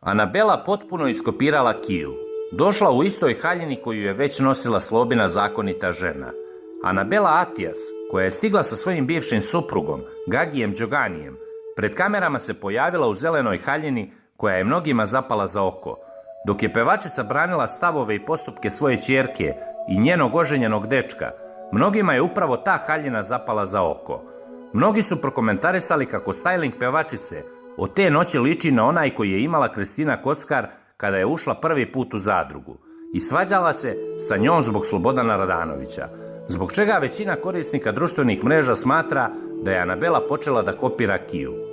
Anabela potpuno iskopirala Kiju. Došla u istoj haljini koju je već nosila Slobina zakonita žena. Anabela Atijas, koja je stigla sa svojim bivšim suprugom, Gagijem Đoganijem, pred kamerama se pojavila u zelenoj haljini koja je mnogima zapala za oko. Dok je pevačica branila stavove i postupke svoje ćerke i njenog oženjenog dečka, mnogima je upravo ta haljina zapala za oko. Mnogi su prokomentarisali kako styling pevačice od te noći liči na onaj koji je imala Kristina Kockar kada je ušla prvi put u zadrugu i svađala se sa njom zbog Slobodana Radanovića, zbog čega većina korisnika društvenih mreža smatra da je Anabela počela da kopira Kiju.